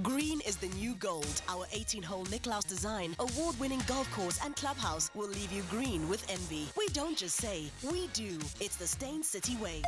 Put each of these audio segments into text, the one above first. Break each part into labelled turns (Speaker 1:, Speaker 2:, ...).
Speaker 1: Green is the new gold. Our 18-hole Nicklaus design, award-winning golf course and clubhouse will leave you green with envy. We don't just say, we do. It's the Stain City way.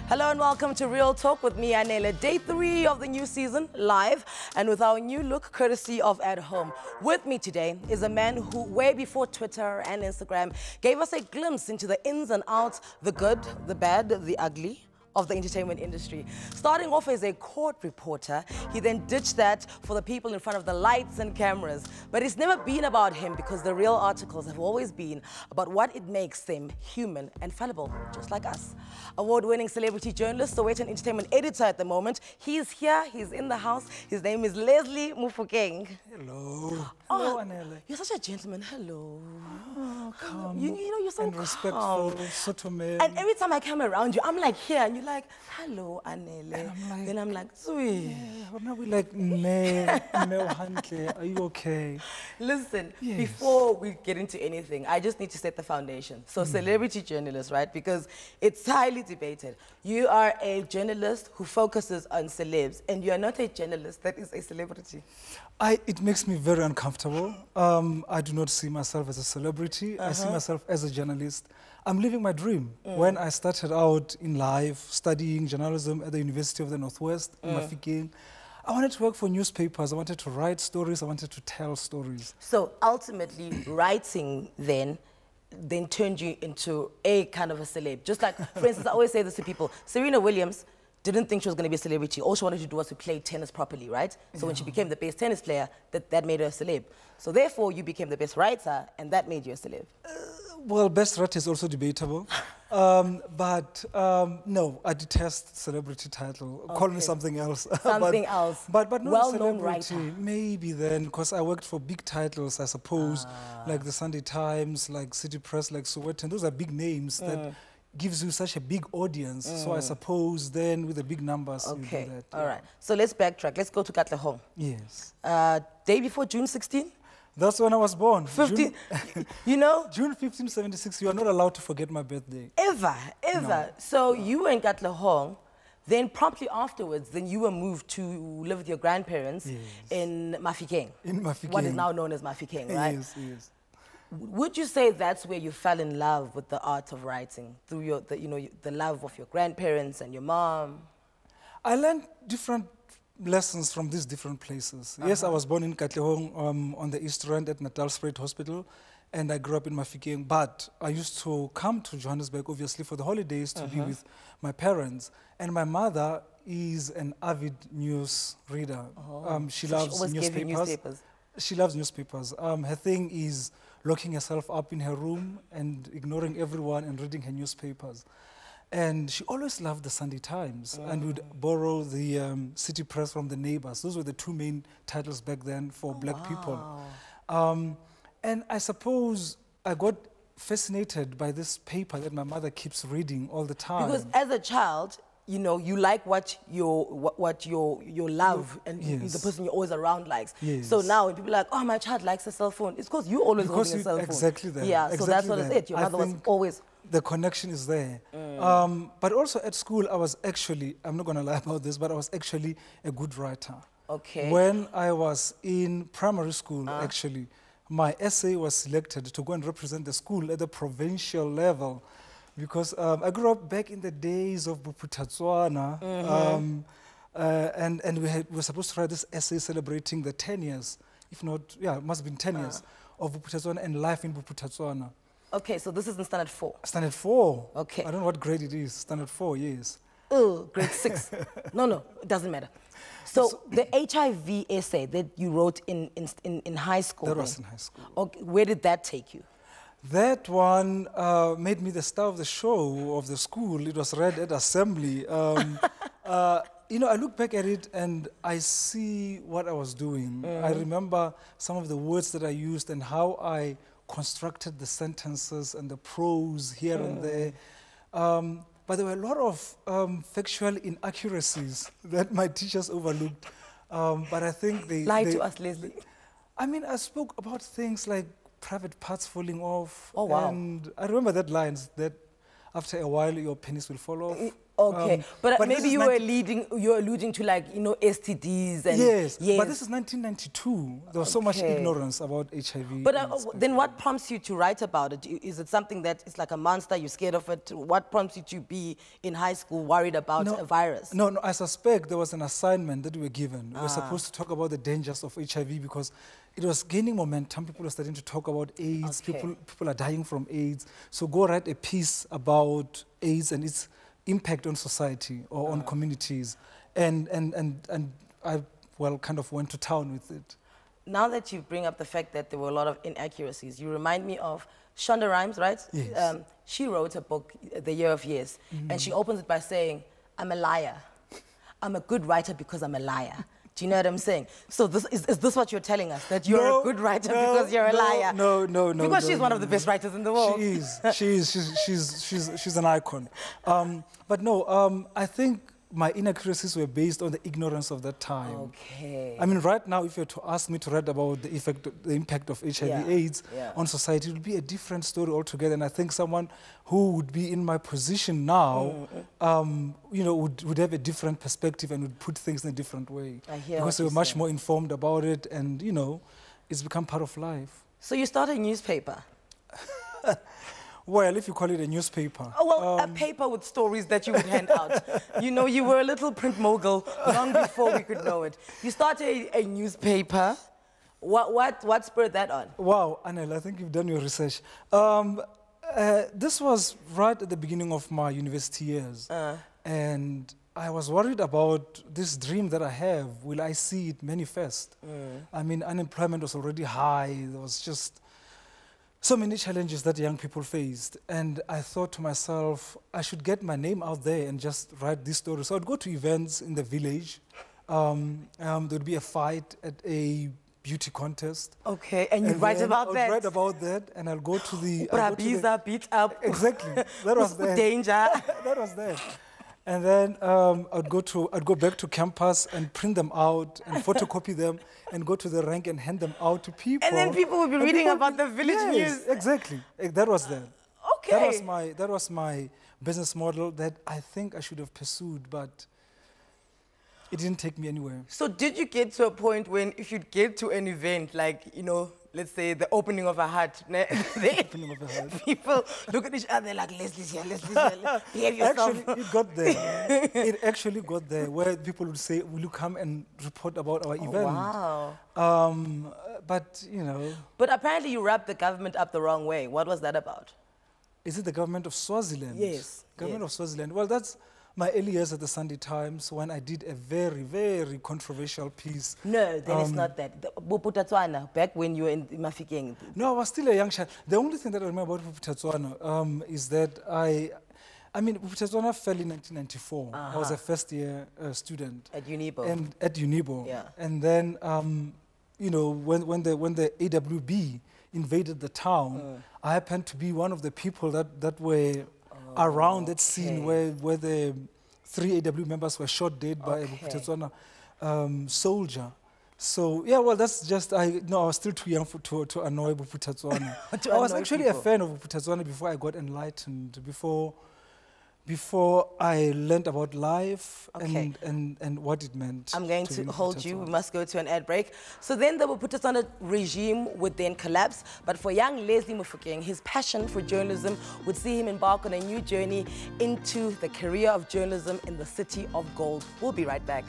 Speaker 2: Hello and welcome to Real Talk with me, Anele. Day 3 of the new season, live, and with our new look, courtesy of At Home. With me today is a man who, way before Twitter and Instagram, gave us a glimpse into the ins and outs, the good, the bad, the ugly of the entertainment industry. Starting off as a court reporter, he then ditched that for the people in front of the lights and cameras. But it's never been about him, because the real articles have always been about what it makes them human and fallible, just like us. Award-winning celebrity journalist, Sowetan Entertainment Editor at the moment. He's here, he's in the house. His name is Lesley Mofokeng.
Speaker 3: Hello. Hello, Anele.
Speaker 2: You're such a gentleman. Hello.
Speaker 3: Oh, calm.
Speaker 2: You know, you're so
Speaker 3: and respectful, sort of man.
Speaker 2: And every time I come around you, I'm like here, and you're like, hello, Anele.
Speaker 3: And I'm like,
Speaker 2: then I'm like, sweet.
Speaker 3: Yeah, but now we're like, are you okay?
Speaker 2: Listen,
Speaker 3: Yes.
Speaker 2: before we get into anything, I just need to set the foundation. So celebrity journalist, right? Because it's highly debated. You are a journalist who focuses on celebs, and you are not a journalist that is a celebrity.
Speaker 3: It makes me very uncomfortable. I do not see myself as a celebrity. I see myself as a journalist. I'm living my dream. When I started out in life, studying journalism at the University of the Northwest, in Mofokeng, I wanted to work for newspapers. I wanted to write stories. I wanted to tell stories.
Speaker 2: So ultimately, writing then turned you into a kind of a celeb. Just like, for instance, I always say this to people, Serena Williams didn't think she was going to be a celebrity. All she wanted to do was to play tennis properly, right? So when she became the best tennis player, that made her a celeb. So therefore, you became the best writer, and that made you a celeb.
Speaker 3: Well, best writer is also debatable. No, I detest celebrity title. Okay. Call me something else.
Speaker 2: Something else.
Speaker 3: But not
Speaker 2: well-known
Speaker 3: celebrity.
Speaker 2: writer.
Speaker 3: Maybe then, because I worked for big titles, I suppose, like the Sunday Times, like City Press, like Sowetan. Those are big names that gives you such a big audience. So I suppose then with the big numbers, you do that.
Speaker 2: All right. So let's backtrack. Let's go to Katlehong.
Speaker 3: Yes.
Speaker 2: Day before June 16?
Speaker 3: That's when I was born.
Speaker 2: 15, you know?
Speaker 3: June 1576, you are not allowed to forget my birthday.
Speaker 2: Ever.
Speaker 3: No.
Speaker 2: So you were in Katlehong, then promptly afterwards, then you were moved to live with your grandparents in Mofokeng.
Speaker 3: In Mofokeng.
Speaker 2: What is now known as Mofokeng, right?
Speaker 3: Yes, yes.
Speaker 2: Would you say that's where you fell in love with the art of writing, through the love of your grandparents and your mom?
Speaker 3: I learned different lessons from these different places. Yes, I was born in Katlehong on the East Rand at Natal Spread Hospital, and I grew up in Mofokeng, but I used to come to Johannesburg, obviously, for the holidays to be with my parents. And my mother is an avid news reader. She loves newspapers. She loves newspapers. Her thing is locking herself up in her room and ignoring everyone and reading her newspapers. And she always loved the Sunday Times and would borrow the City Press from the neighbors. Those were the two main titles back then for black people. And I suppose I got fascinated by this paper that my mother keeps reading all the time.
Speaker 2: Because as a child, you know, you like what your love and the person you're always around likes.
Speaker 3: Yes.
Speaker 2: So now when people are like, oh, my child likes a cell phone, it's because you always holding a cell phone.
Speaker 3: Exactly that.
Speaker 2: Yeah,
Speaker 3: exactly
Speaker 2: so that's what
Speaker 3: that.
Speaker 2: it's it. Your mother was always...
Speaker 3: The connection is there. But also at school, I was actually, I'm not going to lie about this, but I was actually a good writer.
Speaker 2: Okay.
Speaker 3: When I was in primary school, actually, my essay was selected to go and represent the school at the provincial level. Because I grew up back in the days of Buputatswana, and we were supposed to write this essay celebrating the 10 years, if not, yeah, it must have been 10 years of Buputatswana and life in Buputatswana.
Speaker 2: Okay, so this is in standard 4.
Speaker 3: Standard 4.
Speaker 2: Okay.
Speaker 3: I don't know what grade it is. Standard 4, yes.
Speaker 2: Oh, grade 6. No, it doesn't matter. So the HIV essay that you wrote in high school.
Speaker 3: That was in high school.
Speaker 2: Okay, where did that take you?
Speaker 3: That one made me the star of the show of the school. It was read at assembly. you know, I look back at it and I see what I was doing. I remember some of the words that I used and how I constructed the sentences and the prose here and there. But there were a lot of factual inaccuracies that my teachers overlooked. But I think they...
Speaker 2: Lie to us, Lesley.
Speaker 3: I mean, I spoke about things like private parts falling off.
Speaker 2: Oh, wow.
Speaker 3: And I remember that lines that after a while your penis will fall off.
Speaker 2: Okay, but maybe you were
Speaker 3: 19...
Speaker 2: alluding to, like, you know, STDs and...
Speaker 3: Yes, but this is 1992. There was so much ignorance about HIV.
Speaker 2: But then what prompts you to write about it? Is it something that is like a monster, you're scared of it? What prompts you to be in high school worried about a virus?
Speaker 3: No, I suspect there was an assignment that we were given. We were supposed to talk about the dangers of HIV because it was gaining momentum. People were starting to talk about AIDS. People are dying from AIDS. So go write a piece about AIDS and its impact on society or on communities. And I, well, kind of went to town with it.
Speaker 2: Now that you bring up the fact that there were a lot of inaccuracies, you remind me of Shonda Rhimes, right?
Speaker 3: Yes.
Speaker 2: She wrote a book, The Year of Years, and she opens it by saying, I'm a liar. I'm a good writer because I'm a liar. Do you know what I'm saying? So is this what you're telling us? That you're a good writer because you're a liar?
Speaker 3: No.
Speaker 2: Because she's one of the best writers in the world.
Speaker 3: She is. She's an icon. But no, I think my inaccuracies were based on the ignorance of that time.
Speaker 2: Okay.
Speaker 3: I mean, right now, if you were to ask me to write about the impact of HIV/AIDS on society, it would be a different story altogether. And I think someone who would be in my position now, you know, would have a different perspective and would put things in a different way.
Speaker 2: I hear
Speaker 3: because they were much more informed about it, and you know, it's become part of life.
Speaker 2: So you started a newspaper.
Speaker 3: Well, if you call it a newspaper.
Speaker 2: Oh, well, a paper with stories that you would hand out. You know, you were a little print mogul long before we could know it. You started a newspaper. What spurred that on?
Speaker 3: Wow, Anele, I think you've done your research. This was right at the beginning of my university years. And I was worried about this dream that I have. Will I see it manifest? I mean, unemployment was already high. There was just so many challenges that young people faced. And I thought to myself, I should get my name out there and just write these stories. So I'd go to events in the village. There'd be a fight at a beauty contest.
Speaker 2: Okay, and you write about that?
Speaker 3: I'd write about that, and I'll go to the...
Speaker 2: beat up.
Speaker 3: Exactly, that was there.
Speaker 2: Danger.
Speaker 3: That was there. And then I'd go back to campus and print them out and photocopy them and go to the rank and hand them out to people.
Speaker 2: And then people would be reading about the village news.
Speaker 3: Exactly. That was there.
Speaker 2: Okay.
Speaker 3: That was my business model that I think I should have pursued, but it didn't take me anywhere.
Speaker 2: So did you get to a point when if you'd get to an event, like, you know, let's say the opening of a hut, people look at each other like, Lesley's here, behave yourself.
Speaker 3: Actually, it got there. It actually got there, where people would say, will you come and report about our event?
Speaker 2: Wow.
Speaker 3: But, you know.
Speaker 2: But apparently you wrapped the government up the wrong way. What was that about?
Speaker 3: Is it the government of Swaziland?
Speaker 2: Yes.
Speaker 3: Government of Swaziland. Well, that's my early years at the Sunday Times when I did a very, very controversial piece.
Speaker 2: No, then it's not that. Boputatswana, back when you were in Mofokeng.
Speaker 3: No, I was still a young child. The only thing that I remember about Boputatswana is that I mean, Boputatswana fell in 1994. I was a first-year student.
Speaker 2: At Unibo.
Speaker 3: And at Unibo.
Speaker 2: Yeah.
Speaker 3: And then, you know, when the AWB invaded the town, I happened to be one of the people that were around that scene where the 3 AW members were shot dead by a Boputatswana soldier. So, yeah, well, that's just, I was still too young to annoy Boputatswana. I was actually a fan of Boputatswana before I got enlightened, before I learned about life and what it meant.
Speaker 2: I'm going to hold you. We must go to an ad break. So then the Boputatswana regime would then collapse. But for young Lesley Mofokeng, his passion for journalism would see him embark on a new journey into the career of journalism in the city of gold. We'll be right back.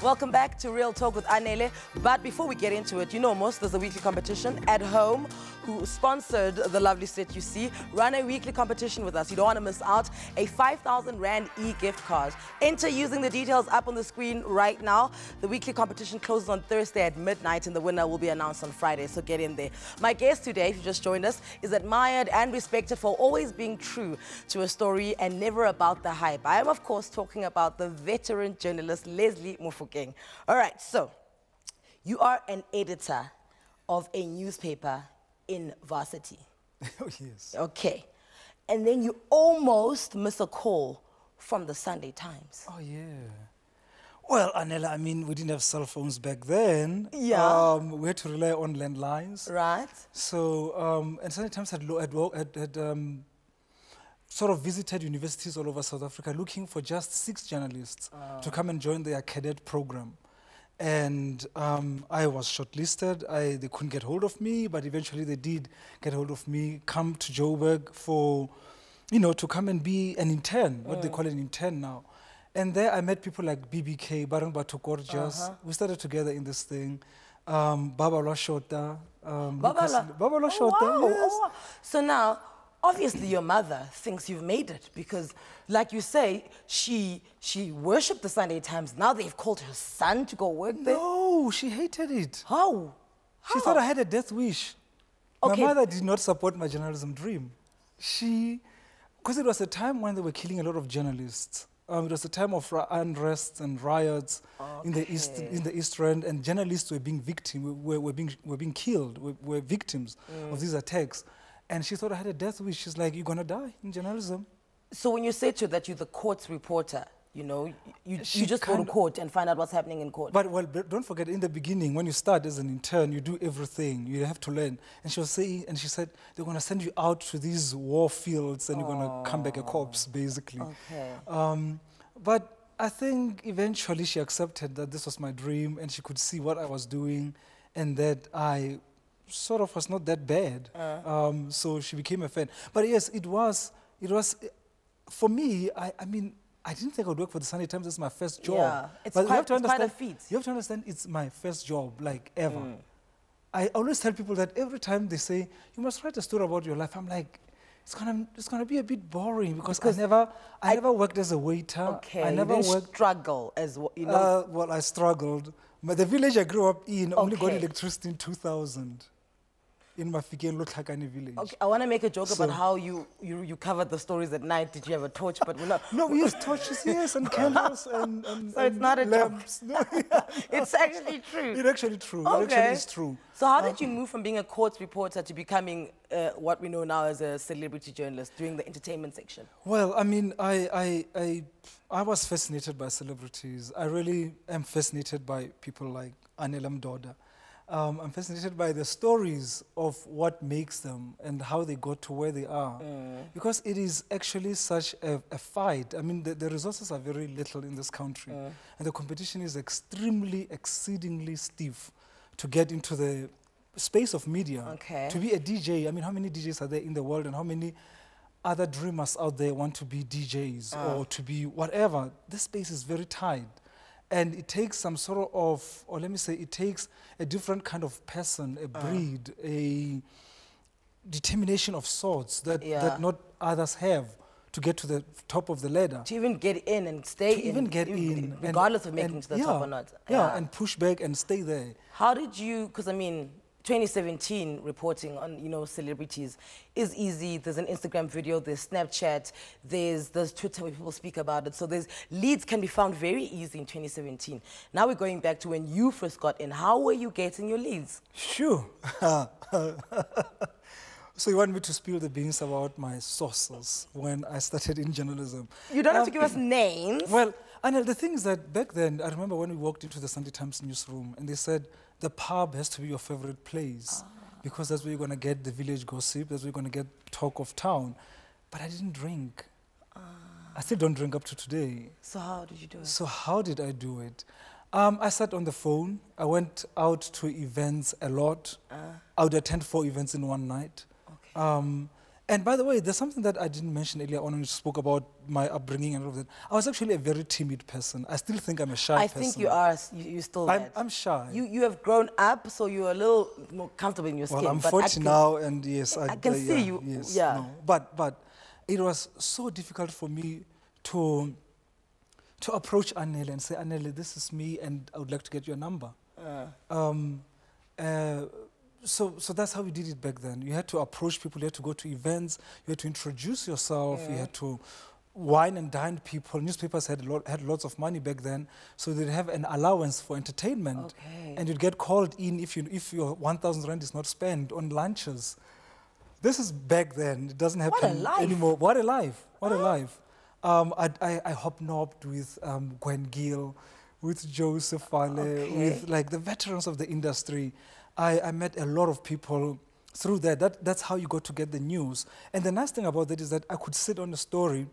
Speaker 2: Welcome back to Real Talk with Anele. But before we get into it, you know most, there's a weekly competition at home who sponsored the lovely set you see. Run a weekly competition with us. You don't want to miss out. A 5,000 Rand e-gift card. Enter using the details up on the screen right now. The weekly competition closes on Thursday at midnight and the winner will be announced on Friday, so get in there. My guest today, if you just joined us, is admired and respected for always being true to a story and never about the hype. I am, of course, talking about the veteran journalist Lesley Mofokeng. All right, so you are an editor of a newspaper in Varsity.
Speaker 3: Oh, yes.
Speaker 2: Okay. And then you almost miss a call from the Sunday Times.
Speaker 3: Oh, yeah. Well, Anele, I mean, we didn't have cell phones back then.
Speaker 2: Yeah.
Speaker 3: We had to rely on landlines.
Speaker 2: Right.
Speaker 3: So, and Sunday Times had sort of visited universities all over South Africa looking for just 6 journalists to come and join their cadet program. And I was shortlisted. They couldn't get hold of me, but eventually they did get hold of me, come to Joburg for, you know, to come and be an intern, what they call an intern now. And there I met people like BBK, Barang Batu Gorgeous. We started together in this thing. Baba Shota. Baba Shota,
Speaker 2: wow.
Speaker 3: yes.
Speaker 2: Oh, wow. So now, obviously your mother thinks you've made it because, like you say, she worshipped the Sunday Times. Now they've called her son to go work there.
Speaker 3: No, she hated it.
Speaker 2: How?
Speaker 3: She thought I had a death wish.
Speaker 2: Okay.
Speaker 3: My mother did not support my journalism dream. Because it was a time when they were killing a lot of journalists. It was a time of unrest and riots in the East Rand, and journalists were being were being killed, were victims of these attacks. And she thought I had a death wish. She's like, you're going to die in journalism.
Speaker 2: So when you say to her that you're the court's reporter, you know, you just go to court and find out what's happening in court.
Speaker 3: But, well, don't forget, in the beginning, when you start as an intern, you do everything. You have to learn. And she was saying, and she said, they're going to send you out to these war fields and you're going to come back a corpse, basically.
Speaker 2: Okay.
Speaker 3: But I think eventually she accepted that this was my dream and she could see what I was doing and that I sort of was not that bad. So she became a fan. But yes, it was, for me, I mean, I didn't think I would work for the Sunday Times. It's my first job.
Speaker 2: Yeah, it's
Speaker 3: but
Speaker 2: quite a feat.
Speaker 3: You have to understand it's my first job, like, ever. I always tell people that every time they say, you must write a story about your life, I'm like, it's gonna be a bit boring because I never worked as a waiter.
Speaker 2: Okay,
Speaker 3: I never worked.
Speaker 2: Struggle as well, you know.
Speaker 3: Well, I struggled. But the village I grew up in only got electricity in 2000. In Mafike Khanyi village.
Speaker 2: Okay, I want to make a joke about how you covered the stories at night. Did you have a torch? But we're not.
Speaker 3: No, we used torches, yes, and candles and
Speaker 2: so it's not a
Speaker 3: lamps.
Speaker 2: joke. No, it's actually true.
Speaker 3: It's actually true.
Speaker 2: Okay.
Speaker 3: It actually is true.
Speaker 2: So how did you move from being a court reporter to becoming what we know now as a celebrity journalist, doing the entertainment section?
Speaker 3: Well, I mean, I was fascinated by celebrities. I really am fascinated by people like Anele Mdoda. I'm fascinated by the stories of what makes them and how they got to where they are. Because it is actually such a fight. I mean, the resources are very little in this country. And the competition is exceedingly stiff to get into the space of media.
Speaker 2: Okay.
Speaker 3: To be a DJ, I mean, how many DJs are there in the world and how many other dreamers out there want to be DJs or to be whatever? This space is very tight. And it takes some sort of, or let me say, it takes a different kind of person, a breed, a determination of sorts that not others have to get to the top of the ladder.
Speaker 2: To even get in and stay in.
Speaker 3: To even get in.
Speaker 2: Regardless of making it to the top or not.
Speaker 3: Yeah, and push back and stay there.
Speaker 2: How did you, because I mean, 2017 reporting on, you know, celebrities is easy. There's an Instagram video, there's Snapchat, there's Twitter where people speak about it. So leads can be found very easy in 2017. Now we're going back to when you first got in. How were you getting your leads?
Speaker 3: Sure. So you want me to spill the beans about my sources when I started in journalism?
Speaker 2: You don't have to give us names.
Speaker 3: Well, Anele, the thing is that back then, I remember when we walked into the Sunday Times newsroom and they said, the pub has to be your favorite place because that's where you're going to get the village gossip, that's where you're going to get talk of town. But I didn't drink. I still don't drink up to today.
Speaker 2: So how did you do it?
Speaker 3: So how did I do it? I sat on the phone. I went out to events a lot. I would attend 4 events in one night.
Speaker 2: Okay.
Speaker 3: And by the way, there's something that I didn't mention earlier on when you spoke about my upbringing and all of that. I was actually a very timid person. I still think I'm a shy person.
Speaker 2: I think you are. You're still that.
Speaker 3: I'm shy.
Speaker 2: You have grown up, so you're a little more comfortable in your skin.
Speaker 3: Well, I'm 40 now, and yes,
Speaker 2: I can see you.
Speaker 3: Yes,
Speaker 2: yeah.
Speaker 3: No. But it was so difficult for me to approach Anele and say, Anele, this is me, and I would like to get your number. So that's how we did it back then. You had to approach people, you had to go to events, you had to introduce yourself, you had to wine and dine people. Newspapers had lots of money back then, so they'd have an allowance for entertainment.
Speaker 2: Okay.
Speaker 3: And you'd get called in if your 1,000 rand is not spent on lunches. This is back then. It doesn't happen anymore. What a life. What a life. I hobnobbed with Gwen Gill, with Joseph Fale, with like the veterans of the industry. I met a lot of people through that. That's how you got to get the news. And the nice thing about that is that I could sit on a story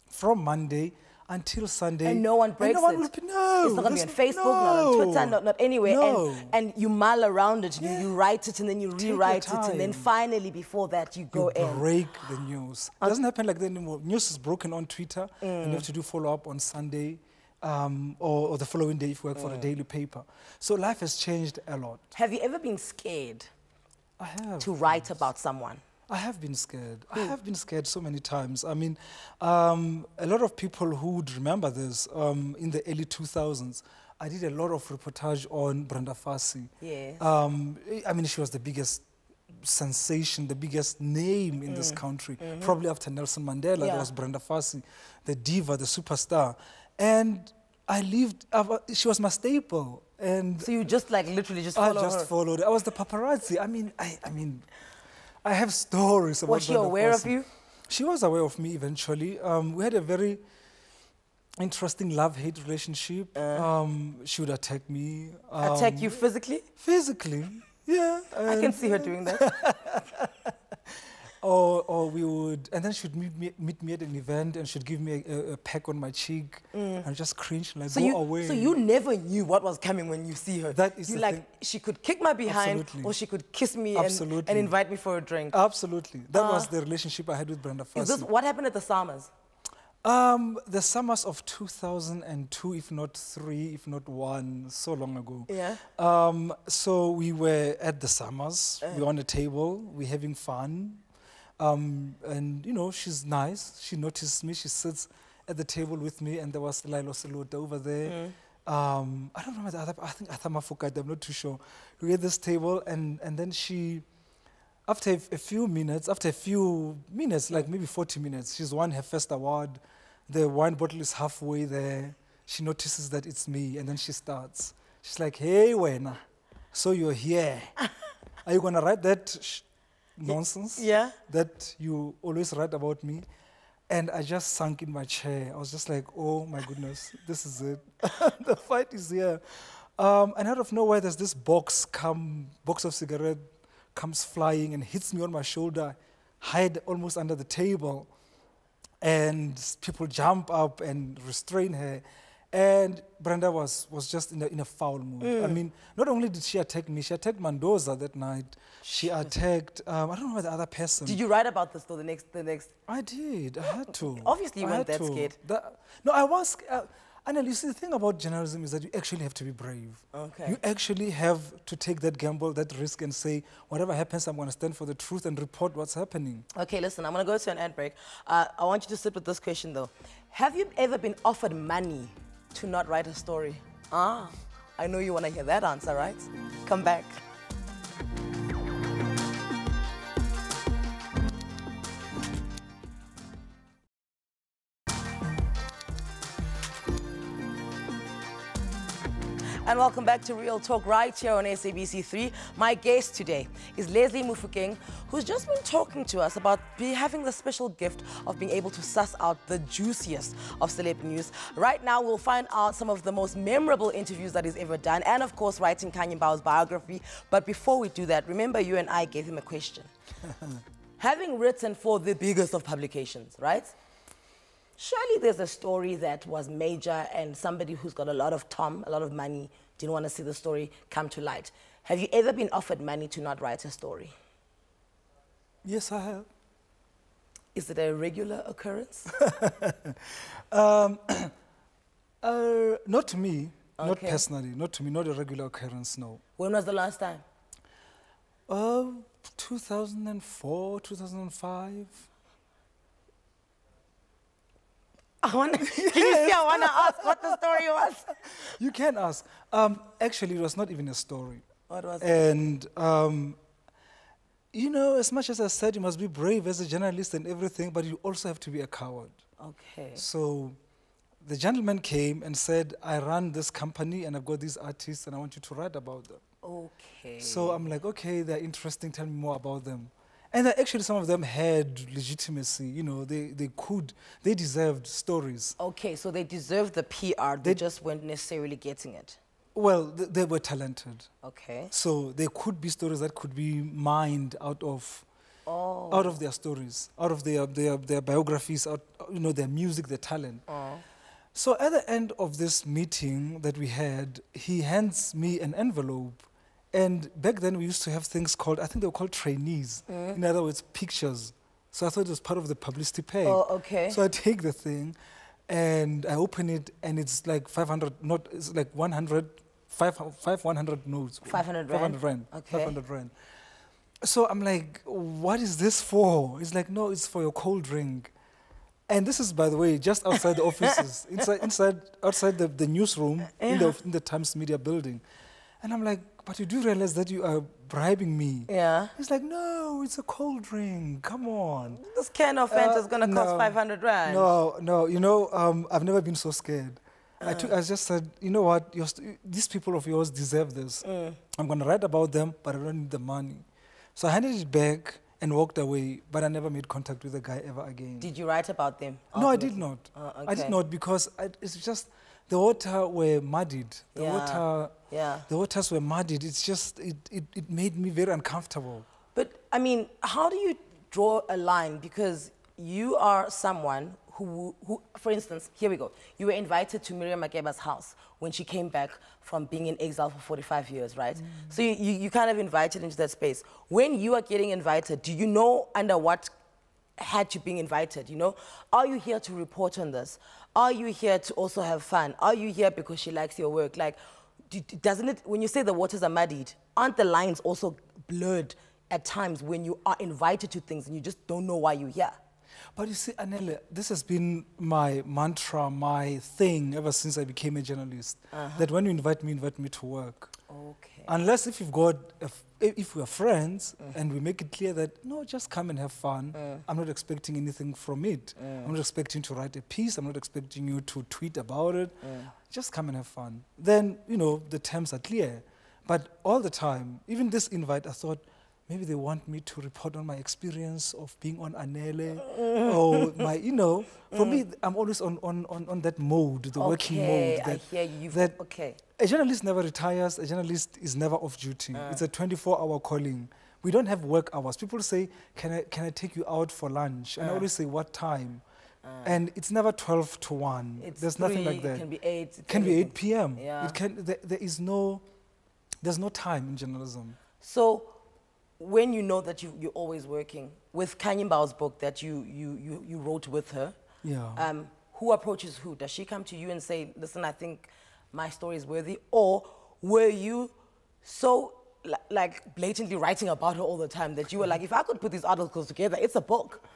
Speaker 3: from Monday until Sunday.
Speaker 2: And no one breaks it.
Speaker 3: No.
Speaker 2: It's not going to be on Facebook, not on Twitter, not anywhere.
Speaker 3: No.
Speaker 2: And you mull around it. You write it and then you rewrite it. And then finally, before that, you go in.
Speaker 3: Break the news. It doesn't happen like that anymore. News is broken on Twitter. And you have to do follow-up on Sunday. Or the following day if you work for a daily paper. So life has changed a lot.
Speaker 2: Have you ever been scared to write about someone?
Speaker 3: I have been scared. I have been scared so many times. I mean, a lot of people who would remember this, in the early 2000s, I did a lot of reportage on Brenda Fassie.
Speaker 2: Yes.
Speaker 3: I mean, she was the biggest sensation, the biggest name in this country. Probably after Nelson Mandela, there was Brenda Fassie, the diva, the superstar. And I lived, she was my staple. And
Speaker 2: so you just like literally just followed her?
Speaker 3: I just followed. I was the paparazzi. I mean, I have stories about
Speaker 2: Was she aware of you?
Speaker 3: She was aware of me eventually. We had a very interesting love-hate relationship. She would attack me.
Speaker 2: Attack you physically?
Speaker 3: Physically, yeah.
Speaker 2: I can see her doing that.
Speaker 3: Or we would, and then she'd meet me at an event and she'd give me a peck on my cheek and just cringe like, go away.
Speaker 2: So you never knew what was coming when you see her?
Speaker 3: That is
Speaker 2: you
Speaker 3: the
Speaker 2: like,
Speaker 3: thing.
Speaker 2: She could kick my behind or she could kiss me and invite me for a drink.
Speaker 3: Absolutely. That was the relationship I had with Brenda Fassie.
Speaker 2: Is this what happened at the Summers?
Speaker 3: The summers of 2002, if not 3, if not 1, so long ago.
Speaker 2: Yeah.
Speaker 3: So we were at the Summers, we were on a table, we're having fun. And, you know, she's nice. She noticed me. She sits at the table with me, and there was Lilo Selota over there. I don't remember the other, I think Athama Fokate, I'm not too sure. We at this table, and then she, after a few minutes, like maybe 40 minutes, she's won her first award. The wine bottle is halfway there. She notices that it's me, and then she starts. She's like, hey, Wena, so you're here. Are you going to write that nonsense that you always write about me? And I just sunk in my chair. I was just like, oh my goodness, this is it. The fight is here. And out of nowhere, there's this box of cigarette comes flying and hits me on my shoulder, hide almost under the table. And people jump up and restrain her. And Brenda was just in a foul mood. I mean, not only did she attack me, she attacked Mendoza that night. She attacked, I don't know the other person.
Speaker 2: Did you write about this though, the next?
Speaker 3: I did, I had to.
Speaker 2: Obviously you weren't that scared.
Speaker 3: No, I was, Anele, you see, the thing about journalism is that you actually have to be brave.
Speaker 2: Okay.
Speaker 3: You actually have to take that gamble, that risk, and say, whatever happens, I'm going to stand for the truth and report what's happening.
Speaker 2: Okay, listen, I'm going to go to an ad break. I want you to sit with this question though. Have you ever been offered money to not write a story? I know you want to hear that answer, right? Come back. And welcome back to Real Talk right here on SABC3. My guest today is Lesley Mofokeng, who's just been talking to us about having the special gift of being able to suss out the juiciest of celeb news. Right now, we'll find out some of the most memorable interviews that he's ever done, and of course, writing Khanyi Mbau's biography. But before we do that, remember you and I gave him a question. Having written for the biggest of publications, right? Surely there's a story that was major and somebody who's got a lot of money, didn't want to see the story come to light. Have you ever been offered money to not write a story?
Speaker 3: Yes, I have.
Speaker 2: Is it a regular occurrence?
Speaker 3: Not to me, not
Speaker 2: Okay.
Speaker 3: personally, not to me, not a regular occurrence, no.
Speaker 2: When was the last time?
Speaker 3: 2004, 2005.
Speaker 2: Can you see I want to ask what the story was?
Speaker 3: You can ask. Actually, it was not even a story.
Speaker 2: What was it?
Speaker 3: And, you know, as much as I said you must be brave as a journalist and everything, but you also have to be a coward.
Speaker 2: Okay.
Speaker 3: So the gentleman came and said, I run this company and I've got these artists and I want you to write about them.
Speaker 2: Okay.
Speaker 3: So I'm like, okay, they're interesting, tell me more about them. And actually some of them had legitimacy, you know, they deserved stories.
Speaker 2: Okay, so they deserved the PR, they just weren't necessarily getting it.
Speaker 3: Well, they were talented.
Speaker 2: Okay.
Speaker 3: So there could be stories that could be mined out of their stories, out of their biographies, out, you know, their music, their talent. So at the end of this meeting that we had, he hands me an envelope. And back then we used to have things called, I think they were called trainees. In other words, pictures. So I thought it was part of the publicity pay.
Speaker 2: Oh, okay.
Speaker 3: So I take the thing and I open it and it's like 500, it's like 100 notes.
Speaker 2: 500 rand?
Speaker 3: 500 rand.
Speaker 2: Okay.
Speaker 3: 500 rand. So I'm like, what is this for? It's like, no, it's for your cold drink. And this is, by the way, just outside the offices, outside the newsroom in the Times Media building. And I'm like, but you do realize that you are bribing me.
Speaker 2: Yeah.
Speaker 3: He's like, no, it's a cold drink. Come on.
Speaker 2: This can of Fanta is going to cost 500 rand.
Speaker 3: No, you know, I've never been so scared. I just said, you know what, these people of yours deserve this. I'm going to write about them, but I don't need the money. So I handed it back and walked away, but I never made contact with the guy ever again.
Speaker 2: Did you write about them?
Speaker 3: No, I did not.
Speaker 2: Okay.
Speaker 3: I did not because it's just the water were muddied. The waters were muddied. It's just, it made me very uncomfortable.
Speaker 2: But, I mean, how do you draw a line? Because you are someone who, for instance, here we go. You were invited to Miriam Makeba's house when she came back from being in exile for 45 years, right? So you kind of invited into that space. When you are getting invited, do you know under what hat you're being invited, you know? Are you here to report on this? Are you here to also have fun? Are you here because she likes your work? Like, doesn't it, when you say the waters are muddied, aren't the lines also blurred at times when you are invited to things and you just don't know why you're here?
Speaker 3: But you see, Anele, this has been my mantra, my thing ever since I became a journalist. That when you invite me to work.
Speaker 2: Okay.
Speaker 3: Unless if you've got, if we are friends and we make it clear that, no, just come and have fun. I'm not expecting anything from it. I'm not expecting to write a piece. I'm not expecting you to tweet about it. Just come and have fun. Then, you know, the terms are clear. But all the time, even this invite, I thought, maybe they want me to report on my experience of being on Anele or my, you know, for me, I'm always on that mode, the working mode.
Speaker 2: I hear you. Okay.
Speaker 3: A journalist never retires, a journalist is never off duty. It's a 24-hour calling. We don't have work hours. People say, can I take you out for lunch? And I always say, what time? And it's never 12 to 1. There's nothing like that.
Speaker 2: It can be 8.
Speaker 3: It can be 8 p.m.
Speaker 2: Yeah.
Speaker 3: There's no time in journalism.
Speaker 2: So, when you know that you're always working, with Khanyi Mbau's book that you wrote with her, who approaches who? Does she come to you and say, listen, I think my story is worthy? Or were you so like blatantly writing about her all the time that you were like, if I could put these articles together, it's a book?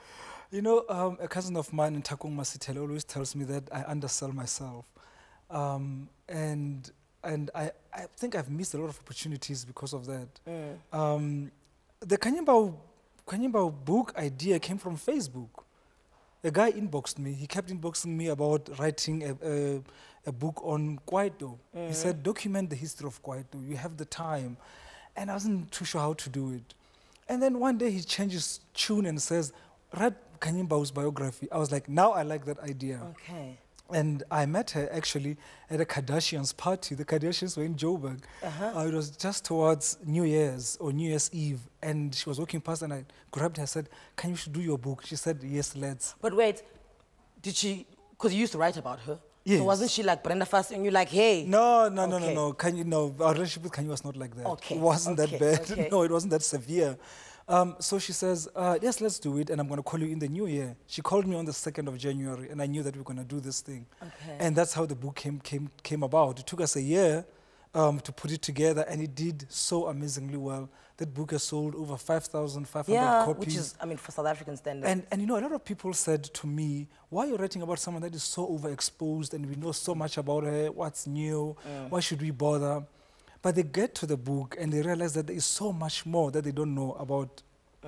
Speaker 3: You know, a cousin of mine in Takong Masitele always tells me that I undersell myself. And I think I've missed a lot of opportunities because of that. The Khanyi Mbau book idea came from Facebook. A guy inboxed me. He kept inboxing me about writing a book on Kwaito. He said, document the history of Kwaito. You have the time. And I wasn't too sure how to do it. And then one day he changes tune and says, write Khanyi Mbau's biography. I was like, now I like that idea.
Speaker 2: Okay.
Speaker 3: And I met her actually at a Kardashians party. The Kardashians were in Joburg. It was just towards New Year's or New Year's Eve. And she was walking past and I grabbed her and said, can you do your book? She said, yes, let's.
Speaker 2: But wait, did she, because you used to write about her.
Speaker 3: Yes.
Speaker 2: So wasn't she like Brenda Fast and you're like, hey?
Speaker 3: No. Khanyi, no. Our relationship with Khanyi was not like that.
Speaker 2: Okay.
Speaker 3: It wasn't that bad.
Speaker 2: Okay.
Speaker 3: No, it wasn't that severe. So she says, yes, let's do it, and I'm going to call you in the new year. She called me on the 2nd of January, and I knew that we were going to do this thing.
Speaker 2: Okay.
Speaker 3: And that's how the book came about. It took us a year to put it together, and it did so amazingly well. That book has sold over 5,500 copies.
Speaker 2: Which is, I mean, for South African standards.
Speaker 3: And you know, a lot of people said to me, why are you writing about someone that is so overexposed and we know so much about her? What's new? Why should we bother? But they get to the book and they realize that there is so much more that they don't know about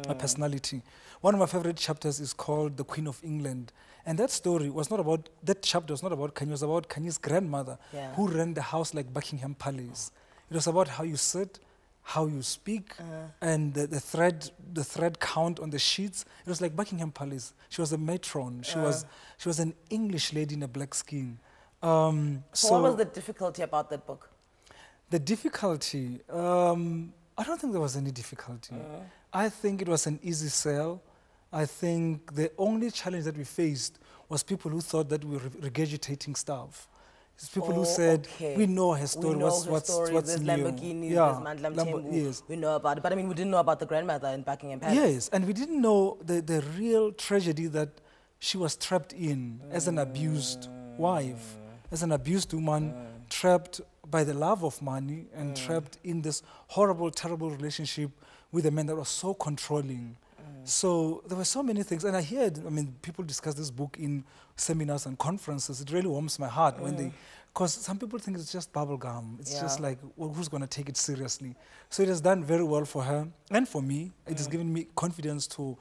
Speaker 3: her personality. One of my favorite chapters is called The Queen of England. And that story was not about, that chapter was not about Khanyi, it was about Khanyi's grandmother, who ran the house like Buckingham Palace. It was about how you sit, how you speak, and the thread count on the sheets. It was like Buckingham Palace. She was a matron. She was an English lady in a black skin.
Speaker 2: So what was the difficulty about that book?
Speaker 3: The difficulty, I don't think there was any difficulty. I think it was an easy sell. I think the only challenge that we faced was people who thought that we were regurgitating stuff. It's people who said, we know her story, what's
Speaker 2: there's
Speaker 3: new.
Speaker 2: Lamborghinis, there's Mandla Mthembu,
Speaker 3: yes.
Speaker 2: we know about it. But I mean, we didn't know about the grandmother in Buckingham Palace.
Speaker 3: Yes, and we didn't know the real tragedy that she was trapped in as an abused wife, as an abused woman, trapped by the love of money and trapped in this horrible, terrible relationship with a man that was so controlling. So there were so many things, and I mean, people discuss this book in seminars and conferences. It really warms my heart when they, because some people think it's just bubblegum. It's just like, well, who's going to take it seriously? So it has done very well for her and for me. It has given me confidence to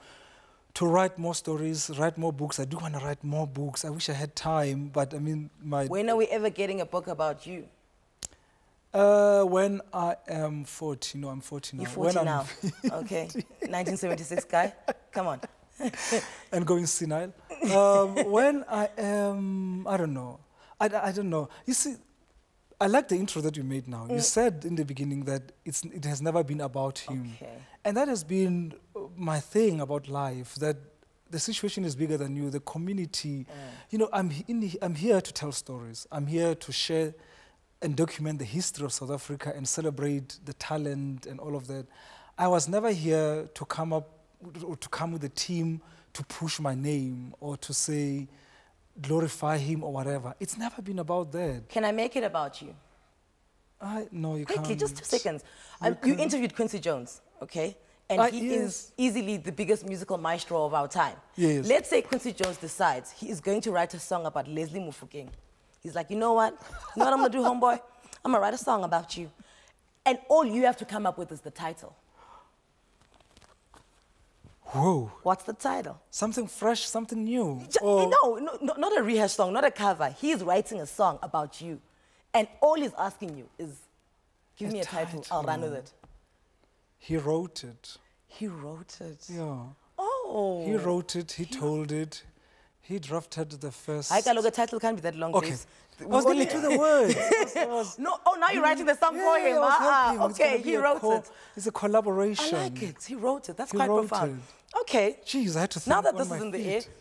Speaker 3: write more stories, write more books. I do want to write more books. I wish I had time, but I mean,
Speaker 2: When are we ever getting a book about you?
Speaker 3: When I am 40, no, I'm 40 now.
Speaker 2: You're 40
Speaker 3: when
Speaker 2: now, okay. 1976 guy, come on.
Speaker 3: And going senile. When I am, I don't know. I don't know. You see, I like the intro that you made now. You said in the beginning that it has never been about him.
Speaker 2: Okay.
Speaker 3: And that has been my thing about life, that the situation is bigger than you, the community. You know, I'm here to tell stories. I'm here to share and document the history of South Africa and celebrate the talent and all of that. I was never here to come up or to come with a team to push my name or to say glorify him or whatever. It's never been about that.
Speaker 2: Can I make it about you?
Speaker 3: No, you
Speaker 2: Quickly,
Speaker 3: can't.
Speaker 2: just 2 seconds. You interviewed Quincy Jones, okay? And he is easily the biggest musical maestro of our time.
Speaker 3: Yes.
Speaker 2: Let's say Quincy Jones decides he is going to write a song about Lesley Mofokeng. He's like, you know what? You know what I'm going to do, homeboy? I'm going to write a song about you. And all you have to come up with is the title.
Speaker 3: Whoa.
Speaker 2: What's the title?
Speaker 3: Something fresh, something new.
Speaker 2: No, not a rehash song, not a cover. He's writing a song about you. And all he's asking you is, give me a title, I'll run with it.
Speaker 3: He wrote it.
Speaker 2: He wrote it?
Speaker 3: Yeah.
Speaker 2: Oh.
Speaker 3: He wrote it, he told it. He drafted the first...
Speaker 2: I can look, a title can't be that long,
Speaker 3: okay.
Speaker 2: please.
Speaker 3: I was getting to the words.
Speaker 2: No, now you're writing the song for him. Okay, he wrote it.
Speaker 3: It's a collaboration.
Speaker 2: I like it. He wrote it. That's
Speaker 3: He
Speaker 2: quite
Speaker 3: wrote
Speaker 2: profound.
Speaker 3: it.
Speaker 2: Okay.
Speaker 3: Jeez, I had to think
Speaker 2: Now that
Speaker 3: on
Speaker 2: this
Speaker 3: my
Speaker 2: is in the air,
Speaker 3: feet.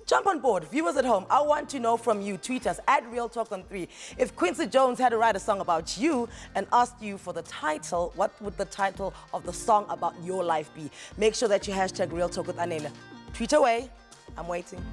Speaker 2: jump on board. Viewers at home, I want to know from you. Tweet us at Real Talk on 3. If Quincy Jones had to write a song about you and asked you for the title, what would the title of the song about your life be? Make sure that you hashtag Real Talk with Anele. Tweet away. I'm waiting.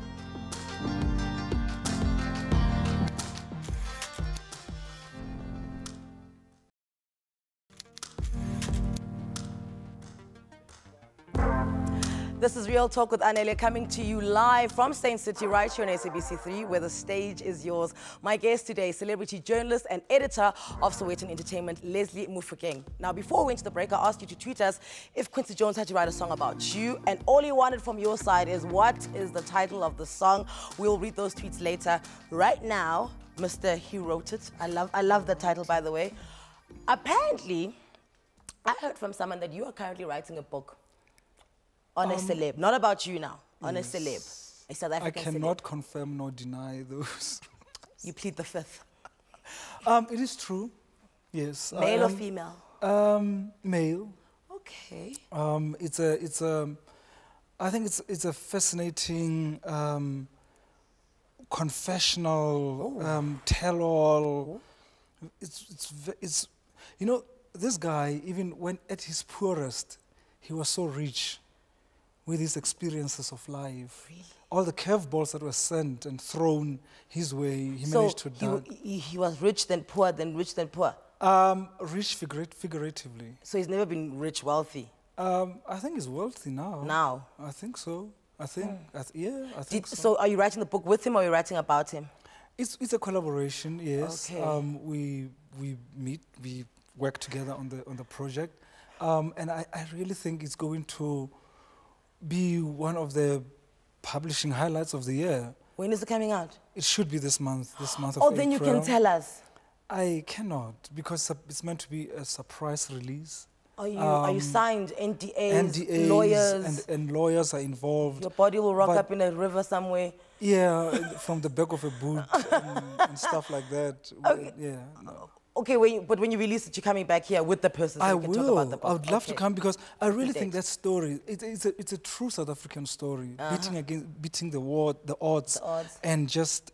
Speaker 2: This is Real Talk with Anele, coming to you live from Saint City, right here on SABC3, where the stage is yours. My guest today, celebrity journalist and editor of Sowetan Entertainment, Lesley Mofokeng. Now, before we went to the break, I asked you to tweet us if Quincy Jones had to write a song about you, and all he wanted from your side is what is the title of the song. We'll read those tweets later. Right now, Mr. He Wrote It. I love the title, by the way. Apparently, I heard from someone that you are currently writing a book on a celeb, not about you now, on a celeb, a South African celeb.
Speaker 3: I cannot confirm nor deny those.
Speaker 2: You plead the fifth.
Speaker 3: It is true, yes.
Speaker 2: Male or female?
Speaker 3: Male.
Speaker 2: Okay.
Speaker 3: I think it's a fascinating, confessional, tell-all. It's, you know, this guy, even when at his poorest, he was so rich with his experiences of life.
Speaker 2: Really?
Speaker 3: All the curveballs that were sent and thrown his way, he managed to
Speaker 2: So he was rich, then poor, then rich, then poor.
Speaker 3: Rich figuratively.
Speaker 2: So he's never been rich, wealthy.
Speaker 3: I think he's wealthy now.
Speaker 2: Now?
Speaker 3: I think so. I think, yeah, I think so.
Speaker 2: So are you writing the book with him or are you writing about him?
Speaker 3: It's a collaboration, yes.
Speaker 2: Okay.
Speaker 3: We meet, we work together on the project. And I really think it's going to be one of the publishing highlights of the year.
Speaker 2: When is it coming out?
Speaker 3: It should be this month of April.
Speaker 2: Oh, then you can tell us.
Speaker 3: I cannot, because it's meant to be a surprise release.
Speaker 2: Are you signed? NDAs, lawyers?
Speaker 3: And lawyers are involved.
Speaker 2: Your body will rock up in a river somewhere?
Speaker 3: Yeah, from the back of a boot and stuff like that.
Speaker 2: Okay.
Speaker 3: Yeah. No.
Speaker 2: Okay, but when you release it, you're coming back here with the person so
Speaker 3: I
Speaker 2: you can talk about the book.
Speaker 3: I would love to come because I really
Speaker 2: Great.
Speaker 3: think that story, it's a true South African story, beating the odds, and just,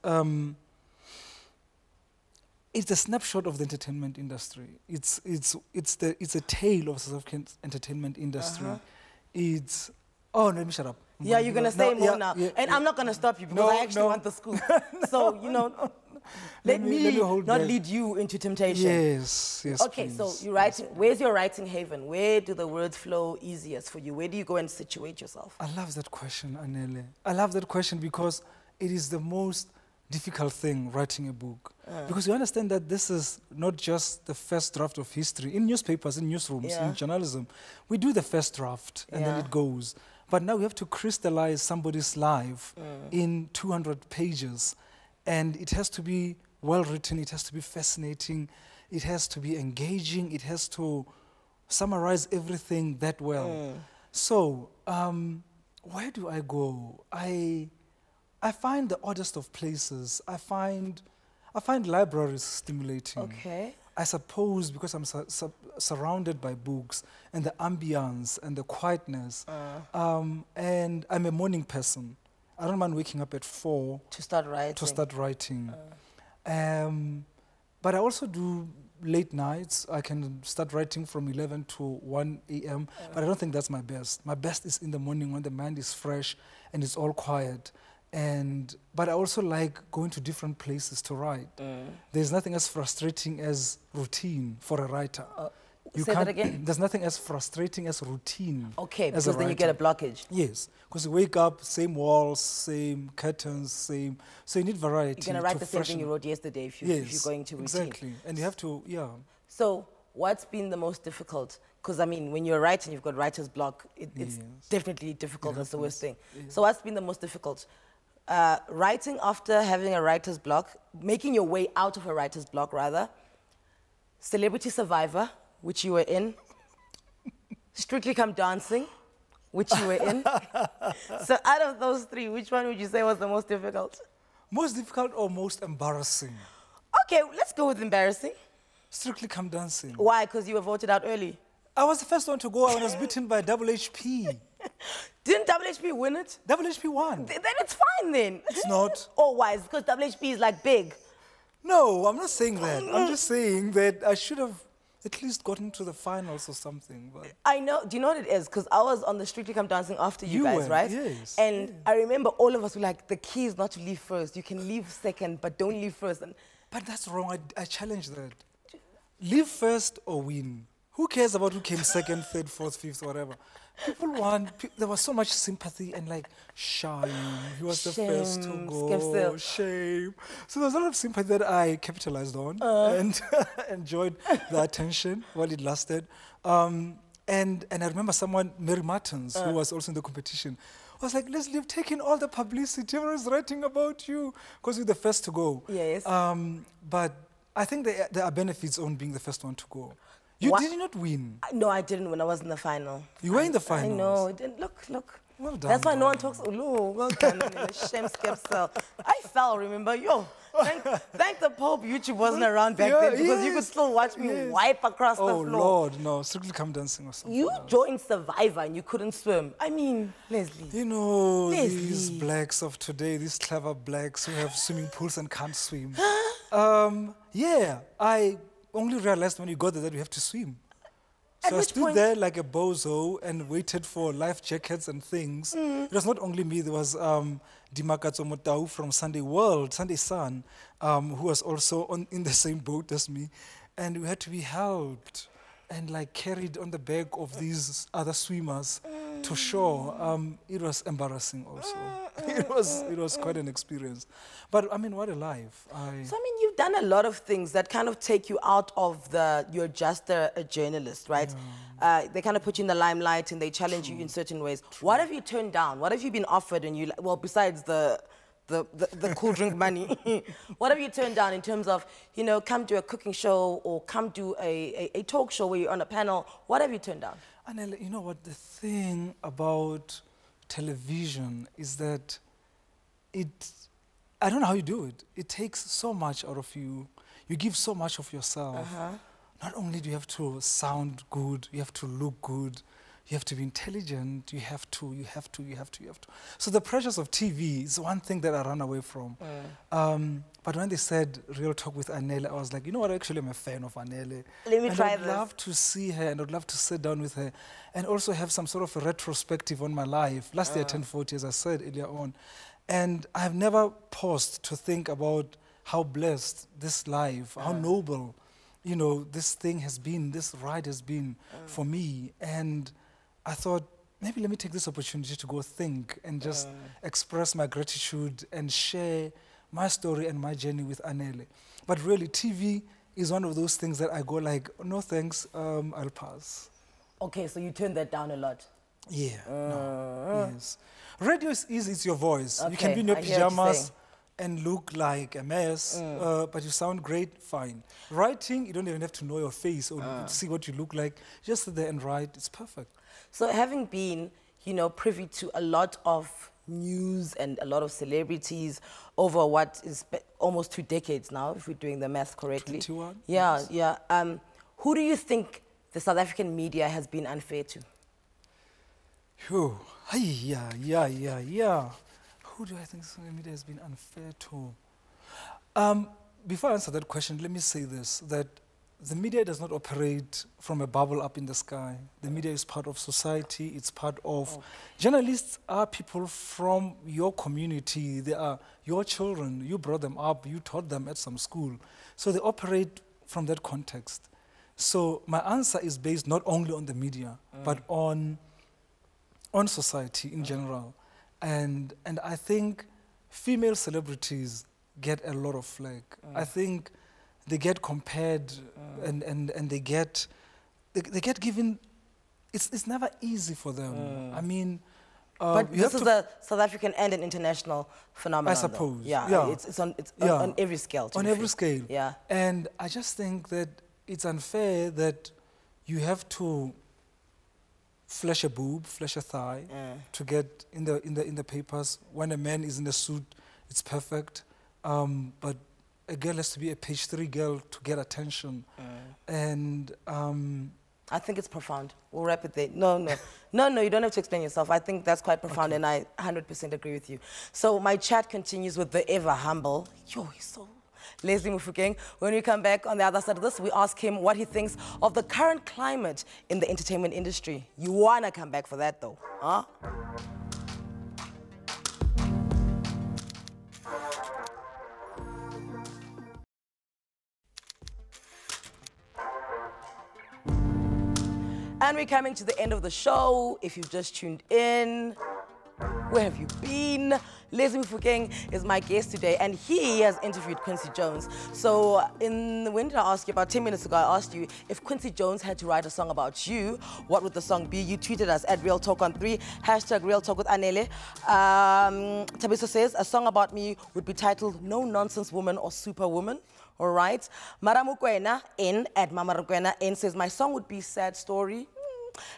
Speaker 3: it's a snapshot of the entertainment industry. It's a tale of South African entertainment industry. It's, oh, let me shut up.
Speaker 2: Yeah, you're going to say more now. And I'm not going to stop you because I actually want the scoop. So, you know, let me not lead you into temptation.
Speaker 3: Yes, yes,
Speaker 2: okay,
Speaker 3: please.
Speaker 2: so you're writing. Where's your writing haven? Where do the words flow easiest for you? Where do you go and situate yourself?
Speaker 3: I love that question, Anele. I love that question because it is the most difficult thing, writing a book. Because you understand that this is not just the first draft of history. In newspapers, in newsrooms, in journalism, we do the first draft and then it goes. But now we have to crystallize somebody's life in 200 pages. And it has to be well written, it has to be fascinating, it has to be engaging, it has to summarize everything that well. So, where do I go? I find the oddest of places. I find libraries stimulating.
Speaker 2: Okay.
Speaker 3: I suppose because I'm surrounded by books and the ambience and the quietness. And I'm a morning person. I don't mind waking up at 4
Speaker 2: to start writing.
Speaker 3: But I also do late nights. I can start writing from 11 to 1 a.m. But I don't think that's my best. My best is in the morning when the mind is fresh and it's all quiet. But I also like going to different places to write. There's nothing as frustrating as routine for a writer.
Speaker 2: Say that again?
Speaker 3: There's nothing as frustrating as routine.
Speaker 2: Okay, because then you get a blockage.
Speaker 3: Yes, because you wake up, same walls, same curtains, same. So you need variety.
Speaker 2: You're going to write the same thing you wrote yesterday if you're going to routine.
Speaker 3: Exactly. And you have to,
Speaker 2: So what's been the most difficult? Because, I mean, when you're writing, you've got writer's block. It's definitely difficult. That's the worst thing. So what's been the most difficult? Writing after having a writer's block, making your way out of a writer's block, rather. Celebrity Survivor, which you were in. Strictly Come Dancing, which you were in. So out of those three, which one would you say was the most difficult?
Speaker 3: Most difficult or most embarrassing?
Speaker 2: Okay, let's go with embarrassing.
Speaker 3: Strictly Come Dancing.
Speaker 2: Why? Because you were voted out early.
Speaker 3: I was the first one to go. I was beaten by Double HP.
Speaker 2: Didn't Double HP win it?
Speaker 3: Double HP won.
Speaker 2: Then it's fine then.
Speaker 3: It's not.
Speaker 2: Oh, why? It's because Double HP is like big.
Speaker 3: No, I'm not saying that. I'm just saying that I should have at least gotten to the finals or something. But
Speaker 2: I know. Do you know what it is? Because I was on the Strictly Come Dancing after you guys,
Speaker 3: were,
Speaker 2: right?
Speaker 3: yes.
Speaker 2: And I remember all of us were like, the key is not to leave first. You can leave second, but don't leave first.
Speaker 3: But that's wrong. I challenge that. Leave first or win. Who cares about who came second, third, fourth, fifth, whatever? People want, there was so much sympathy and like, shame. He was the first to go. Shame. So there was a lot of sympathy that I capitalized on and enjoyed the attention while it lasted. And I remember someone, Mary Martins, who was also in the competition, was like, Lesley, you've taken all the publicity. Everyone's writing about you because you're the first to go.
Speaker 2: Yes.
Speaker 3: But I think there are benefits on being the first one to go. You did not win.
Speaker 2: No, I didn't when I was in the final.
Speaker 3: You were in the final.
Speaker 2: I know. It didn't. Look.
Speaker 3: Well done.
Speaker 2: That's why no one talks. Look, well done. Shame skepsel. I fell, remember? Yo, thank the Pope YouTube wasn't around back then because you could still watch me wipe across the floor.
Speaker 3: Oh, Lord, no. Strictly Come Dancing or something.
Speaker 2: You joined Survivor and you couldn't swim. I mean, Lesley.
Speaker 3: You know, these blacks of today, these clever blacks who have swimming pools and can't swim. I only realized when you got there that we have to swim. So I stood there like a bozo and waited for life jackets and things. It was not only me, there was Dimakatso Motau from Sunday Sun, who was also in the same boat as me. And we had to be helped and like carried on the back of these other swimmers to shore. It was embarrassing also. It was quite an experience. But I mean, what a life.
Speaker 2: So I mean, you've done a lot of things that kind of take you out of you're just a journalist, right? They kind of put you in the limelight and they challenge you in certain ways. What have you turned down? What have you been offered and you, well, besides the cool drink money, what have you turned down in terms of, you know, come to a cooking show or come to a talk show where you're on a panel? What have you turned down?
Speaker 3: Anele, you know what, the thing about television is that I don't know how you do it. It takes so much out of you. You give so much of yourself. Not only do you have to sound good, you have to look good, you have to be intelligent, you have to. So the pressures of TV is one thing that I run away from. But when they said Real Talk with Anele, I was like, you know what, actually I'm a fan of Anele.
Speaker 2: Let me try
Speaker 3: this. I'd love to see her and I'd love to sit down with her and also have some sort of a retrospective on my life. Last year I turned 40, as I said earlier on. And I've never paused to think about how blessed this life, how noble, you know, this thing has been, this ride has been for me. And I thought, maybe let me take this opportunity to go think and just express my gratitude and share my story and my journey with Anele. But really, TV is one of those things that I go like, no thanks, I'll pass.
Speaker 2: Okay, so you turned that down a lot.
Speaker 3: Yeah, no, yes. Radio is easy, it's your voice.
Speaker 2: Okay,
Speaker 3: you can be in your
Speaker 2: I hear what you're
Speaker 3: pajamas
Speaker 2: saying.
Speaker 3: and look like a mess, but you sound great, fine. Writing, you don't even have to know your face or see what you look like. Just sit there and write, it's perfect.
Speaker 2: So having been, you know, privy to a lot of news and a lot of celebrities over what is almost 2 decades now, if we're doing the math correctly.
Speaker 3: 21?
Speaker 2: Yeah,
Speaker 3: Yes.
Speaker 2: yeah. Who do you think the South African media has been unfair to?
Speaker 3: Phew. Yeah. Who do I think social media has been unfair to? Before I answer that question, let me say this, that the media does not operate from a bubble up in the sky. The media is part of society, it's part of... Journalists are people from your community, they are your children, you brought them up, you taught them at some school. So they operate from that context. So my answer is based not only on the media, but on society in general. And I think female celebrities get a lot of flack. I think they get compared and they get given, it's never easy for them. I mean,
Speaker 2: but this is a South African and an international phenomenon.
Speaker 3: I suppose.
Speaker 2: Yeah, it's on every scale.
Speaker 3: On every scale.
Speaker 2: Yeah.
Speaker 3: And I just think that it's unfair that you have to flash a boob, flash a thigh to get in the papers. When a man is in a suit, it's perfect. But a girl has to be a page 3 girl to get attention. And
Speaker 2: I think it's profound. We'll wrap it there. No, you don't have to explain yourself. I think that's quite profound, and I 100% agree with you. So my chat continues with the ever humble, he's so Lesley Mofokeng. When we come back on the other side of this, we ask him what he thinks of the current climate in the entertainment industry. You wanna come back for that though, huh? And we're coming to the end of the show. If you've just tuned in, where have you been? Lesley Mofokeng is my guest today, and he has interviewed Quincy Jones. So when did I ask you? About 10 minutes ago, I asked you if Quincy Jones had to write a song about you, what would the song be? You tweeted us at Real Talk on 3, hashtag Real Talk with Anele. Tabiso says, a song about me would be titled No Nonsense Woman or Superwoman. All right. Maramukwena N at Mamarukwena N says, my song would be Sad Story.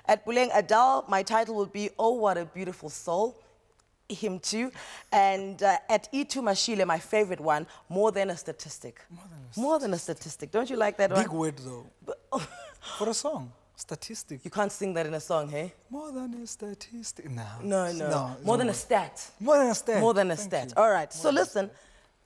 Speaker 2: At Buleng Adal, my title would be Oh What a Beautiful Soul. Him too. And at E2 Mashile, my favorite one, More Than a Statistic. More than a statistic. Don't you like that one?
Speaker 3: Big word though. For a song. Statistic.
Speaker 2: You can't sing that in a song, hey?
Speaker 3: More than a statistic.
Speaker 2: No. More than a stat.
Speaker 3: More than a stat.
Speaker 2: More than a stat. All right. So listen,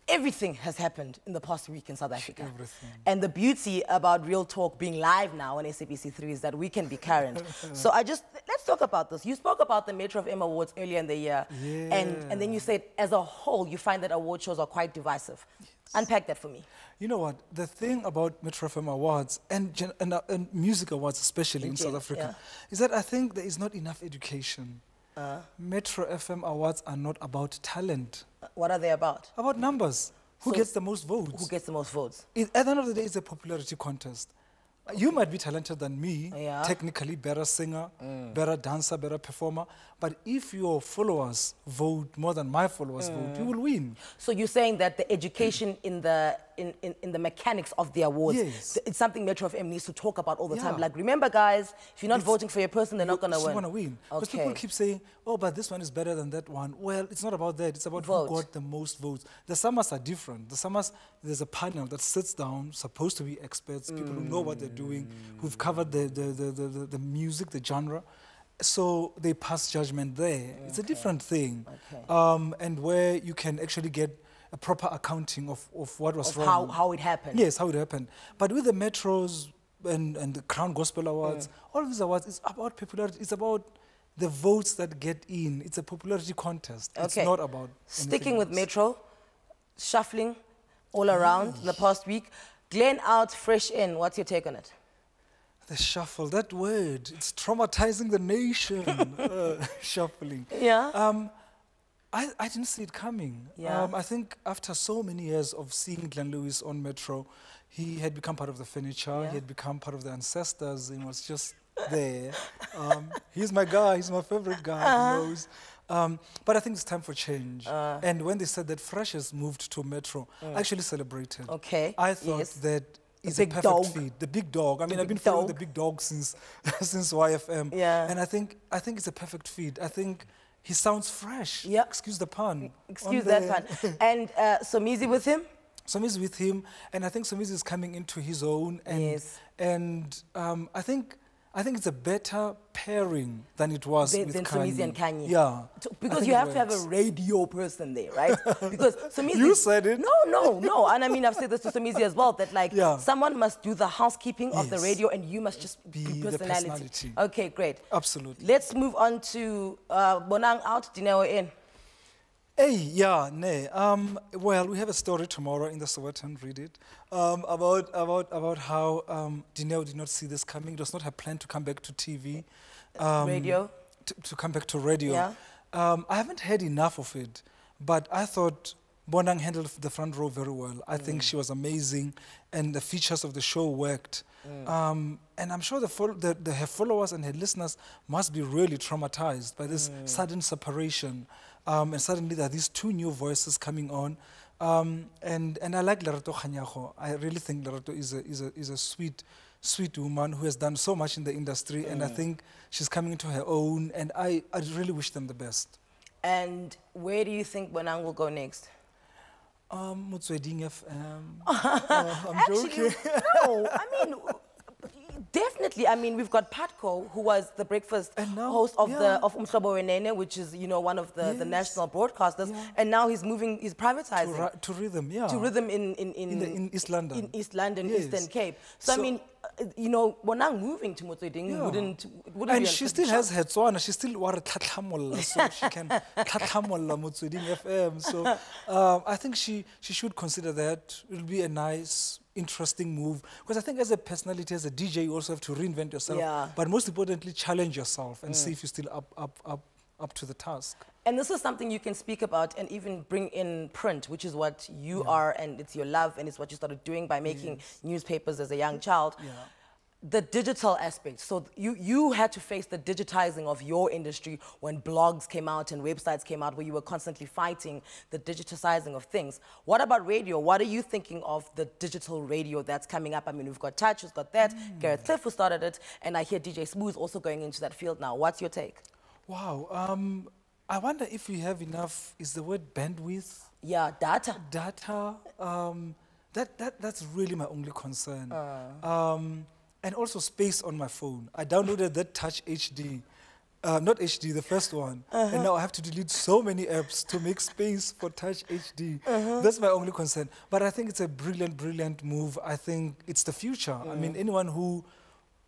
Speaker 2: everything has happened in the past week in South Africa.
Speaker 3: Everything.
Speaker 2: And the beauty about Real Talk being live now on SABC3 is that we can be current. So let's talk about this. You spoke about the Metro FM Awards earlier in the year.
Speaker 3: Yeah.
Speaker 2: And then you said, as a whole, you find that award shows are quite divisive. Yes. Unpack that for me.
Speaker 3: You know what? The thing about Metro FM Awards and music awards, especially in South Africa, is that I think there is not enough education. Metro FM Awards are not about talent.
Speaker 2: What are they about?
Speaker 3: About numbers. Who gets the most votes?
Speaker 2: Who gets the most votes?
Speaker 3: At the end of the day, it's a popularity contest. You might be talented than me, technically better singer, better dancer, better performer. But if your followers vote more than my followers vote, you will win.
Speaker 2: So you're saying that the education in the mechanics of the awards, it's something Metro FM needs to talk about all the time. Like, remember, guys, if you're not voting for your person, they're not going to win.
Speaker 3: You want to win. Because people keep saying, oh, but this one is better than that one. Well, it's not about that. It's about who got the most votes. The summers are different. The summers, there's a panel that sits down, supposed to be experts, people who know what they're doing, who've covered the music, the genre. So they pass judgment there. It's a different thing. And where you can actually get a proper accounting of what was wrong.
Speaker 2: How it happened.
Speaker 3: Yes, how it happened. But with the Metros and the Crown Gospel Awards, all of these awards, it's about popularity. It's about the votes that get in. It's a popularity contest. It's not about
Speaker 2: Sticking with Metro, shuffling all around the past week. Glenn out, fresh in. What's your take on it?
Speaker 3: The shuffle, that word, it's traumatizing the nation. Shuffling.
Speaker 2: Yeah.
Speaker 3: I didn't see it coming.
Speaker 2: Yeah.
Speaker 3: I think after so many years of seeing Glenn Lewis on Metro, he had become part of the furniture, he had become part of the ancestors, and was just there. He's my guy, he's my favorite guy, he knows. But I think it's time for change. And when they said that Fresh has moved to Metro, I actually celebrated. I thought that it's a perfect feed. The big dog. I mean, I've been following the big dog since YFM. And I think it's a perfect feed. I think he sounds fresh. Excuse the pun.
Speaker 2: Excuse that pun. And Somizi with him?
Speaker 3: Somizi with him, and I think Somizi is coming into his own. And and I think it's a better pairing than it was with
Speaker 2: Somizi and Khanyi.
Speaker 3: Yeah.
Speaker 2: Because you have to have a radio person there, right? Because Somizi...
Speaker 3: You said it.
Speaker 2: No. And I mean, I've said this to Somizi as well, that like someone must do the housekeeping of the radio and you must just be personality. Okay, great.
Speaker 3: Absolutely.
Speaker 2: Let's move on to Bonang out, Dineo in.
Speaker 3: Well, we have a story tomorrow in the Sowetan, read it, about how Dineo did not see this coming. It was not her plan to come back to TV.
Speaker 2: Radio?
Speaker 3: To come back to radio. I haven't heard enough of it, but I thought Bonang handled the front row very well. I think she was amazing, and the features of the show worked. And I'm sure her followers and her listeners must be really traumatized by this sudden separation. And suddenly there are these two new voices coming on. And I like Lerato Khanyago. I really think Lerato is a sweet woman who has done so much in the industry. And I think she's coming into her own. And I really wish them the best. And
Speaker 2: where do you think Bonang will go next?
Speaker 3: Motsweding FM. I'm
Speaker 2: joking. No, I mean... Definitely. I mean, we've got Patco, who was the breakfast host of Umhlobo Wenene, which is, one of the national broadcasters, and now he's privatizing
Speaker 3: to Rhythm,
Speaker 2: to Rhythm in
Speaker 3: East London,
Speaker 2: Eastern Cape. So I mean, Bonang moving to Motsweding wouldn't.
Speaker 3: And she still has her Tswana. She still wore tlatlamolla, so she can tlatlamolla Motsweding FM. So I think she should consider that. It'll be a nice, interesting move, because I think as a personality, as a DJ, you also have to reinvent yourself, but most importantly, challenge yourself and see if you're still up to the task.
Speaker 2: And this is something you can speak about and even bring in print, which is what you are, and it's your love, and it's what you started doing by making newspapers as a young child. The digital aspect. So you had to face the digitizing of your industry when blogs came out and websites came out, where you were constantly fighting the digitizing of things. What about radio? What are you thinking of the digital radio that's coming up? I mean, we've got Touch, who's got that, Gareth Cliff, who started it, and I hear DJ Smooth also going into that field now. What's your take?
Speaker 3: Wow. I wonder if we have enough, is the word bandwidth?
Speaker 2: Yeah, data.
Speaker 3: Data. That's really my only concern. And also space on my phone. I downloaded that Touch HD, not HD, the first one. And now I have to delete so many apps to make space for Touch HD. That's my only concern. But I think it's a brilliant, brilliant move. I think it's the future. I mean, anyone who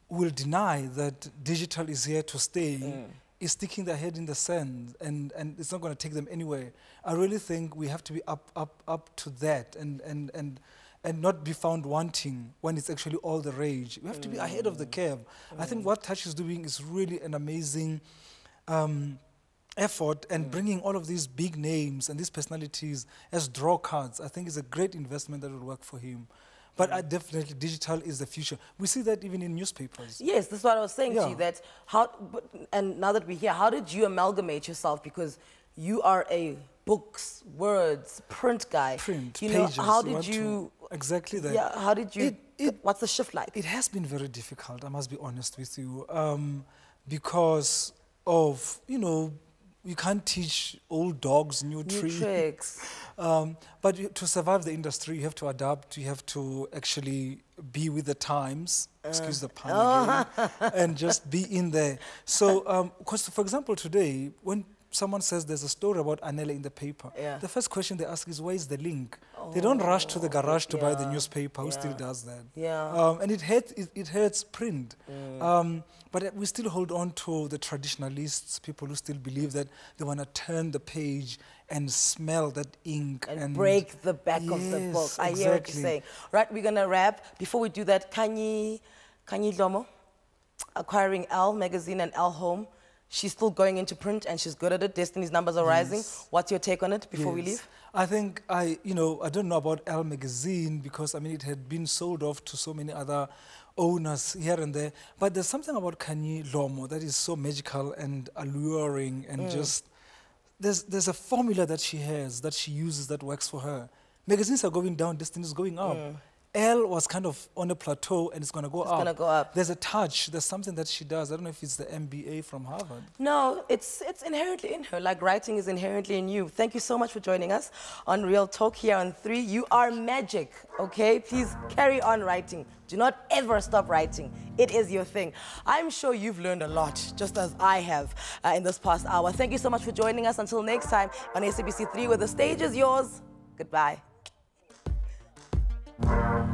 Speaker 3: will deny that digital is here to stay is sticking their head in the sand, and it's not going to take them anywhere. I really think we have to be up to that and not be found wanting when it's actually all the rage. We have to be ahead of the curve. I think what Touch is doing is really an amazing effort, and bringing all of these big names and these personalities as draw cards, I think is a great investment that will work for him. But definitely digital is the future. We see that even in newspapers.
Speaker 2: Yes, that's what I was saying to you, that and now that we're here, how did you amalgamate yourself? Because you are a books, words, print guy.
Speaker 3: Print,
Speaker 2: you know,
Speaker 3: pages.
Speaker 2: how did you...
Speaker 3: Exactly that.
Speaker 2: Yeah, how did you... what's the shift like?
Speaker 3: It has been very difficult, I must be honest with you, because of, you know, you can't teach old dogs new tricks. But to survive the industry, you have to adapt. You have to actually be with the times, excuse the pun again, and just be in there. So, because for example, today, when someone says there's a story about Anele in the paper, the first question they ask is, where is the link? They don't rush to the garage to buy the newspaper. Who still does that? And it hurts print. But we still hold on to the traditionalists, people who still believe that they want to turn the page and smell that ink. And
Speaker 2: break the back of the book. I hear what you're saying. Right, we're going to wrap. Before we do that, Khanyi Mbau, acquiring Elle magazine and Elle Home. She's still going into print and she's good at it. Destiny's numbers are rising. What's your take on it before we leave?
Speaker 3: I think I don't know about Elle magazine because, I mean, it had been sold off to so many other owners here and there. But there's something about Khanyi Mbau that is so magical and alluring, and just, there's a formula that she has, that she uses, that works for her. Magazines are going down, Destiny's going up. Elle was kind of on a plateau and it's going to go up. It's going to
Speaker 2: go up.
Speaker 3: There's a touch. There's something that she does. I don't know if it's the MBA from Harvard.
Speaker 2: No, it's inherently in her. Like writing is inherently in you. Thank you so much for joining us on Real Talk here on 3. You are magic, okay? Please carry on writing. Do not ever stop writing. It is your thing. I'm sure you've learned a lot, just as I have in this past hour. Thank you so much for joining us. Until next time on SABC 3, where the stage is yours. Goodbye.
Speaker 4: Bye.